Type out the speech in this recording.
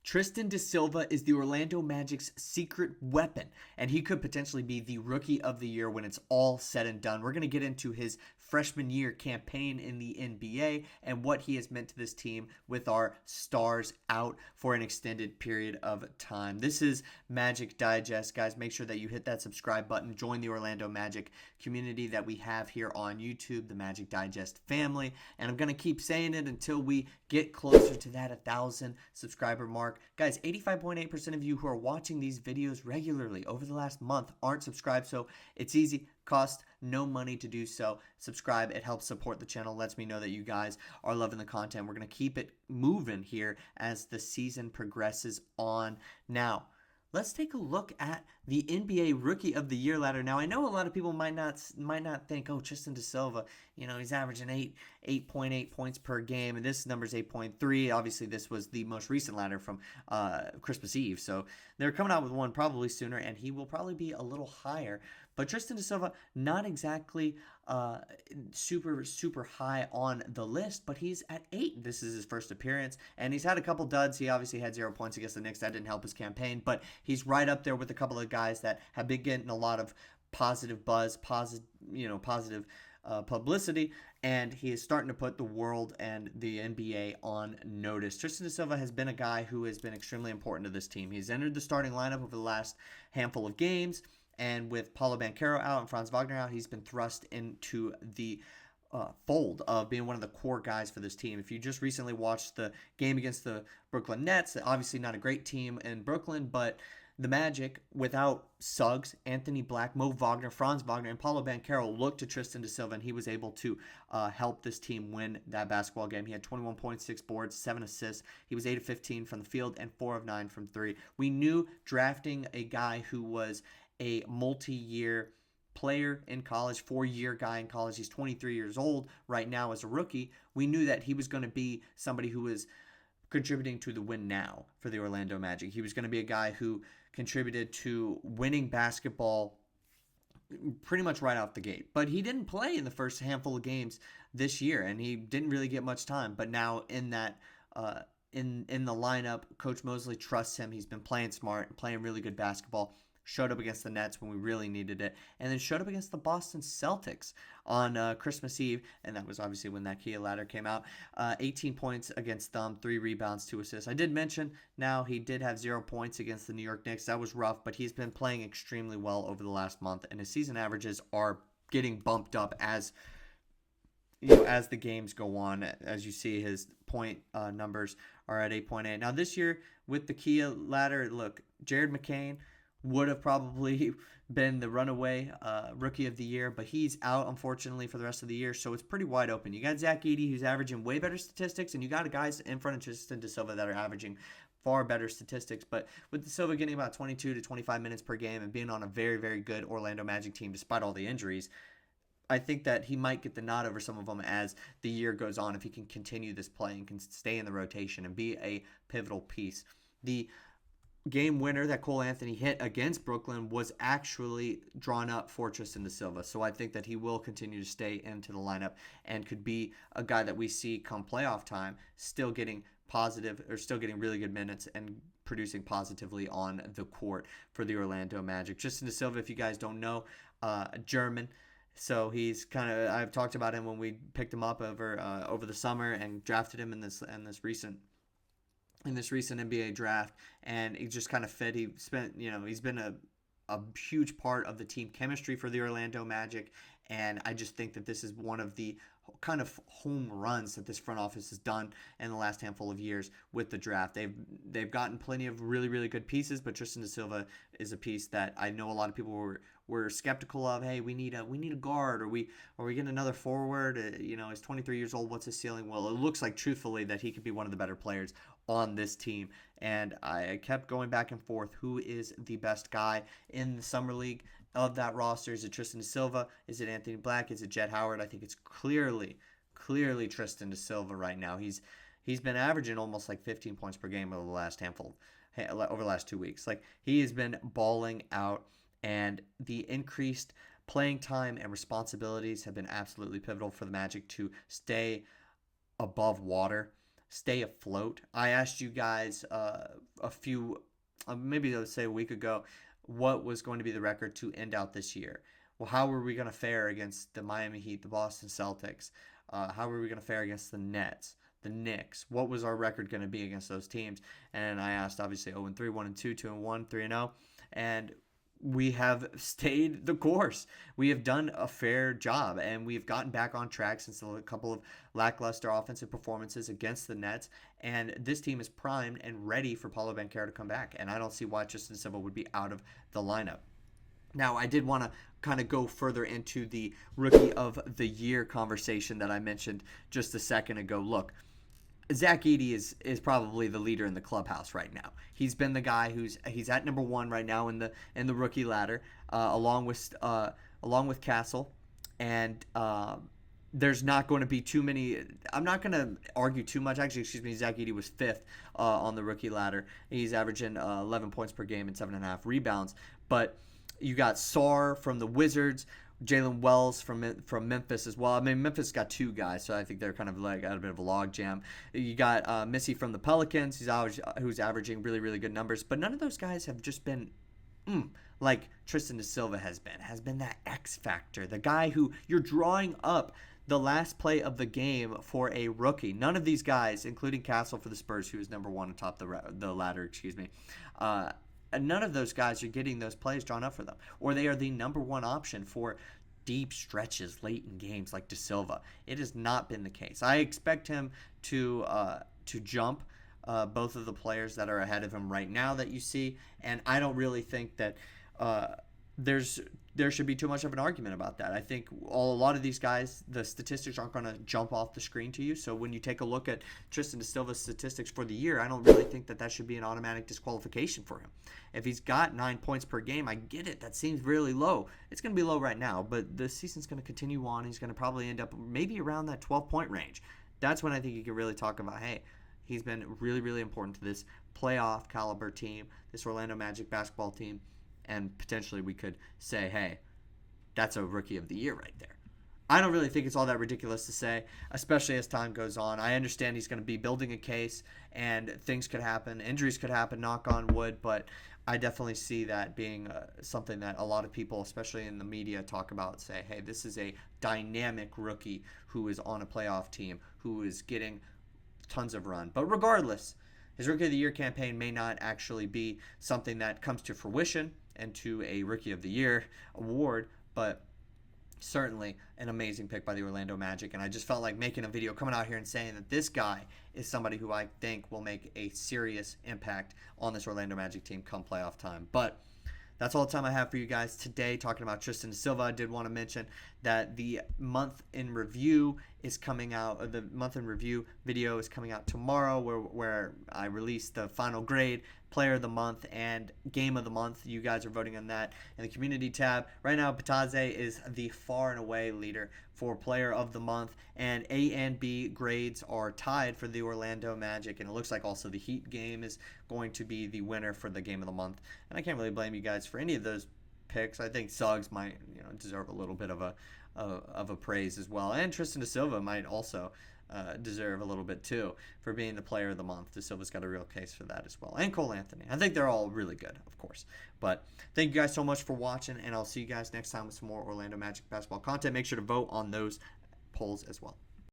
Tristan Da Silva is the Orlando Magic's secret weapon, and he could potentially be the Rookie of the Year when it's all said and done. We're going to get into his freshman year campaign in the NBA and what he has meant to this team with our stars out for an extended period of time. This is Magic Digest, guys. Make sure that you hit that subscribe button. Join the Orlando Magic community that we have here on YouTube, the Magic Digest family. And I'm going to keep saying it until we get closer to that 1,000 subscriber mark. Guys, 85.8% of you who are watching these videos regularly over the last month aren't subscribed, so it's easy. Cost no money to do so. Subscribe. It helps support the channel. Lets me know that you guys are loving the content. We're going to keep it moving here as the season progresses on. Now, let's take a look at the NBA Rookie of the Year ladder. Now, I know a lot of people might not think, oh, Tristan Da Silva, he's averaging 8.8 points per game, and this number's 8.3. Obviously, this was the most recent ladder from Christmas Eve, so they're coming out with one probably sooner, and he will probably be a little higher. But Tristan Da Silva, not exactly super high on the list, but he's at 8. This is his first appearance, and he's had a couple duds. He obviously had 0 points against the Knicks. That didn't help his campaign, but he's right up there with a couple of guys that have been getting a lot of positive buzz, positive publicity, and he is starting to put the world and the NBA on notice. Tristan Da Silva has been a guy who has been extremely important to this team. He's entered the starting lineup over the last handful of games. And with Paolo Banchero out and Franz Wagner out, he's been thrust into the fold of being one of the core guys for this team. If you just recently watched the game against the Brooklyn Nets, obviously not a great team in Brooklyn, but the Magic, without Suggs, Anthony Black, Mo Wagner, Franz Wagner, and Paolo Banchero, looked to Tristan Da Silva, and he was able to help this team win that basketball game. He had 21.6 boards, 7 assists. He was 8 of 15 from the field and 4 of 9 from 3. We knew drafting a guy who was a multi-year player in college, 4-year guy in college. He's 23 years old right now as a rookie. We knew that he was going to be somebody who was contributing to the win now for the Orlando Magic. He was going to be a guy who contributed to winning basketball pretty much right off the gate. But he didn't play in the first handful of games this year, and he didn't really get much time. But now in that in the lineup, Coach Mosley trusts him. He's been playing smart, playing really good basketball. Showed up against the Nets when we really needed it, and then showed up against the Boston Celtics on Christmas Eve, and that was obviously when that Kia ladder came out. 18 points against them, 3 rebounds, 2 assists. I did mention now he did have 0 points against the New York Knicks. That was rough, but he's been playing extremely well over the last month, and his season averages are getting bumped up as the games go on. As you see, his point numbers are at 8.8. Now this year with the Kia ladder, look, Jared McCain would have probably been the runaway Rookie of the Year, but he's out, unfortunately, for the rest of the year, so it's pretty wide open. You got Zach Edey, who's averaging way better statistics, and you got guys in front of Tristan Da Silva that are averaging far better statistics, but with Da Silva getting about 22 to 25 minutes per game and being on a very, very good Orlando Magic team despite all the injuries, I think that he might get the nod over some of them as the year goes on if he can continue this play and can stay in the rotation and be a pivotal piece. The game winner that Cole Anthony hit against Brooklyn was actually drawn up for Tristan Da Silva. So I think that he will continue to stay into the lineup and could be a guy that we see come playoff time still getting really good minutes and producing positively on the court for the Orlando Magic. Tristan Da Silva, if you guys don't know, German. So he's I've talked about him when we picked him up over the summer and drafted him in this recent NBA draft, and he just kind of fit. He's been a huge part of the team chemistry for the Orlando Magic, and I just think that this is one of the kind of home runs that this front office has done in the last handful of years with the draft. They've gotten plenty of really, really good pieces, but Tristan Da Silva is a piece that I know a lot of people were skeptical of. Hey, we need a guard, or we get another forward. He's 23 years old. What's his ceiling? Well, it looks like truthfully that he could be one of the better players on this team, and I kept going back and forth. Who is the best guy in the summer league of that roster? Is it Tristan Da Silva? Is it Anthony Black? Is it Jet Howard? I think it's clearly Tristan Da Silva right now. He's been averaging almost like 15 points per game over the last 2 weeks. Like, he has been balling out, and the increased playing time and responsibilities have been absolutely pivotal for the Magic to stay above water. stay afloat. I asked you guys a few, maybe let's say a week ago, what was going to be the record to end out this year. Well, how were we going to fare against the Miami Heat, the Boston Celtics? How were we going to fare against the Nets, the Knicks? What was our record going to be against those teams? And I asked, obviously, 0-3, 1-2, 2-1, 3-0. And we have stayed the course. We have done a fair job, and we've gotten back on track since a couple of lackluster offensive performances against the Nets. And this team is primed and ready for Paolo Banchero to come back. And I don't see why Tristan Da Silva would be out of the lineup. Now, I did want to kind of go further into the Rookie of the Year conversation that I mentioned just a second ago. Look, Zach Edey is probably the leader in the clubhouse right now. He's been the guy he's at number one right now in the rookie ladder, along with Castle, and there's not going to be too many. I'm not going to argue too much. Actually, Zach Edey was fifth on the rookie ladder. He's averaging 11 points per game and 7.5 rebounds. But you got Sarr from the Wizards, Jalen Wells from Memphis as well. I mean, Memphis got two guys, so I think they're kind of like got a bit of a log jam. You got Missy from the Pelicans, who's averaging really, really good numbers. But none of those guys have just been like Tristan Da Silva has been that X factor, the guy who you're drawing up the last play of the game for a rookie. None of these guys, including Castle for the Spurs, who is number one atop the ladder, none of those guys are getting those plays drawn up for them, or they are the number one option for deep stretches late in games like Da Silva. It has not been the case. I expect him to jump both of the players that are ahead of him right now that you see, and I don't really think that there should be too much of an argument about that. I think a lot of these guys, the statistics aren't going to jump off the screen to you. So when you take a look at Tristan Da Silva's statistics for the year, I don't really think that should be an automatic disqualification for him. If he's got 9 points per game, I get it. That seems really low. It's going to be low right now, but the season's going to continue on. He's going to probably end up maybe around that 12-point range. That's when I think you can really talk about, hey, he's been really, really important to this playoff caliber team, this Orlando Magic basketball team. And potentially we could say, hey, that's a Rookie of the Year right there. I don't really think it's all that ridiculous to say, especially as time goes on. I understand he's going to be building a case and things could happen. Injuries could happen, knock on wood. But I definitely see that being something that a lot of people, especially in the media, talk about, say, hey, this is a dynamic rookie who is on a playoff team, who is getting tons of run. But regardless, his Rookie of the Year campaign may not actually be something that comes to fruition and to a Rookie of the Year award, but certainly an amazing pick by the Orlando Magic. And I just felt like making a video, coming out here and saying that this guy is somebody who I think will make a serious impact on this Orlando Magic team come playoff time. But that's all the time I have for you guys today, talking about Tristan Da Silva. I did want to mention that the month in review is coming out. The month in review video is coming out tomorrow, where I release the final grade, player of the month, and game of the month. You guys are voting on that in the community tab. Right now, Pataze is the far and away leader for player of the month, and A and B grades are tied for the Orlando Magic, and it looks like also the Heat game is going to be the winner for the game of the month. And I can't really blame you guys for any of those picks. I think Suggs might deserve a little bit of a praise as well, and Tristan Da Silva might also deserve a little bit too for being the player of the month. Da Silva's got a real case for that as well, and Cole Anthony. I think they're all really good, of course. But thank you guys so much for watching, and I'll see you guys next time with some more Orlando Magic basketball content. Make sure to vote on those polls as well.